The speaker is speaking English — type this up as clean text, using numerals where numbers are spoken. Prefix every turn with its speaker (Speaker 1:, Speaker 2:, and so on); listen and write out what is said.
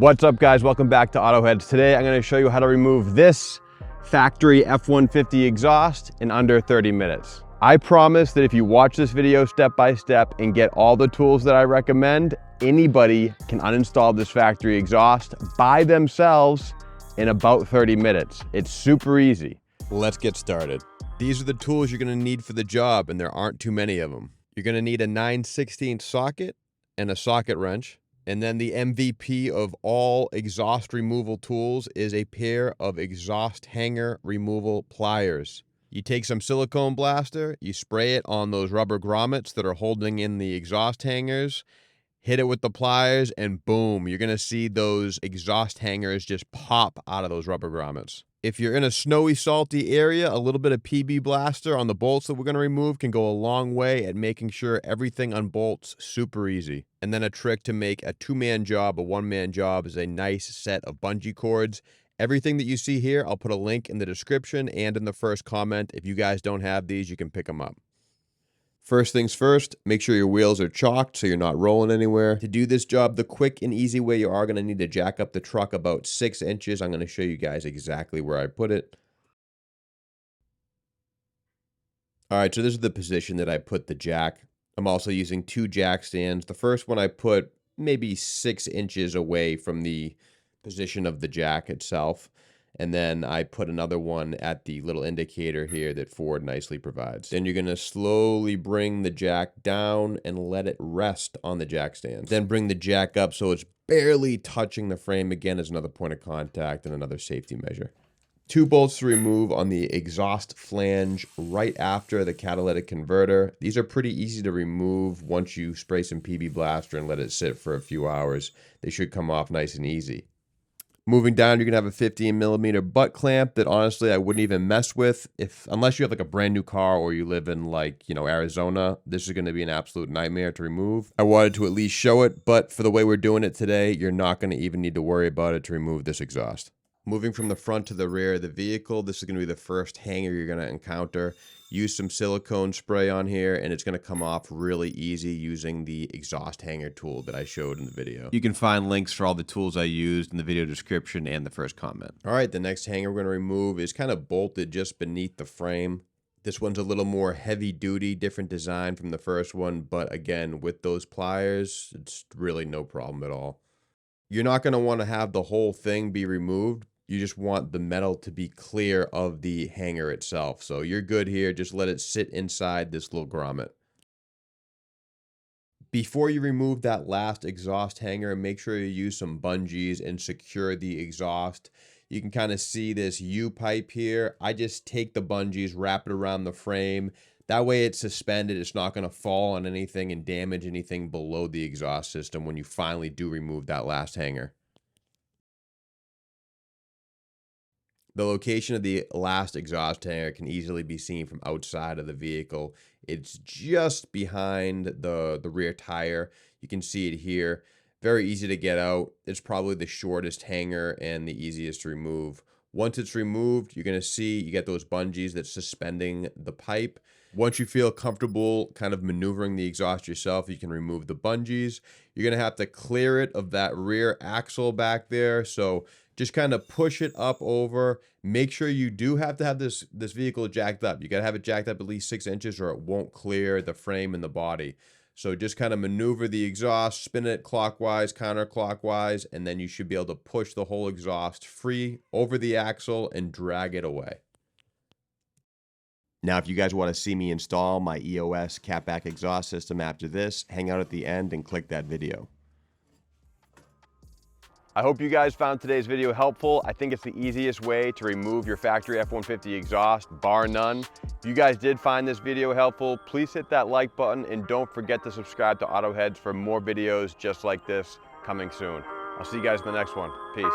Speaker 1: What's up, guys? Welcome back to AutoHeadz. Today I'm going to show you how to remove this factory F150 exhaust in under 30 minutes. I promise that if you watch this video step by step and get all the tools that I recommend, anybody can uninstall this factory exhaust by themselves in about 30 minutes. It's super easy. Let's get started. These are the tools you're going to need for the job, and there aren't too many of them. You're going to need a 9/16 socket and a socket wrench. And then the MVP of all exhaust removal tools is a pair of exhaust hanger removal pliers. You take some silicone blaster, you spray it on those rubber grommets that are holding in the exhaust hangers, hit it with the pliers, and boom, you're going to see those exhaust hangers just pop out of those rubber grommets. If you're in a snowy, salty area, a little bit of PB blaster on the bolts that we're going to remove can go a long way at making sure everything unbolts super easy. And then a trick to make a two-man job a one-man job is a nice set of bungee cords. Everything that you see here, I'll put a link in the description and in the first comment. If you guys don't have these, you can pick them up. First things first, make sure your wheels are chalked so you're not rolling anywhere. To do this job the quick and easy way, you are going to need to jack up the truck about 6 inches. I'm going to show you guys exactly where I put it. All right, so this is the position that I put the jack. I'm also using 2 jack stands. The first one I put maybe 6 inches away from the position of the jack itself. And then I put another one at the little indicator here that Ford nicely provides. Then you're going to slowly bring the jack down and let it rest on the jack stand. Then bring the jack up so it's barely touching the frame again as another point of contact and another safety measure. 2 bolts to remove on the exhaust flange right after the catalytic converter. These are pretty easy to remove once you spray some PB blaster and let it sit for a few hours. They should come off nice and easy. Moving down, you're going to have a 15mm butt clamp that honestly I wouldn't even mess with unless you have like a brand new car or you live in Arizona. This is going to be an absolute nightmare to remove. I wanted to at least show it, but for the way we're doing it today, you're not going to even need to worry about it to remove this exhaust. Moving from the front to the rear of the vehicle, this is going to be the first hanger you're going to encounter. Use some silicone spray on here, and it's going to come off really easy using the exhaust hanger tool that I showed in the video. You can find links for all the tools I used in the video description and the first comment. All right, the next hanger we're going to remove is kind of bolted just beneath the frame. This one's a little more heavy duty, different design from the first one, but again, with those pliers, it's really no problem at all. You're not going to want to have the whole thing be removed. You just want the metal to be clear of the hanger itself. So you're good here. Just let it sit inside this little grommet. Before you remove that last exhaust hanger, make sure you use some bungees and secure the exhaust. You can kind of see this U-pipe here. I just take the bungees, wrap it around the frame. That way it's suspended. It's not going to fall on anything and damage anything below the exhaust system when you finally do remove that last hanger. The location of the last exhaust hanger can easily be seen from outside of the vehicle. It's just behind the rear tire. You can see it here. Very easy to get out. It's probably the shortest hanger and the easiest to remove. Once it's removed, you're going to see you get those bungees that's suspending the pipe. Once you feel comfortable kind of maneuvering the exhaust yourself, you can remove the bungees. You're going to have to clear it of that rear axle back there. So just kind of push it up over. Make sure you do have to have this vehicle jacked up. You got to have it jacked up at least 6 inches or it won't clear the frame and the body. So just kind of maneuver the exhaust, spin it clockwise, counterclockwise, and then you should be able to push the whole exhaust free over the axle and drag it away. Now, if you guys want to see me install my EOS catback exhaust system after this, hang out at the end and click that video. I hope you guys found today's video helpful. I think it's the easiest way to remove your factory F-150 exhaust, bar none. If you guys did find this video helpful, please hit that like button and don't forget to subscribe to AutoHeadz for more videos just like this coming soon. I'll see you guys in the next one. Peace.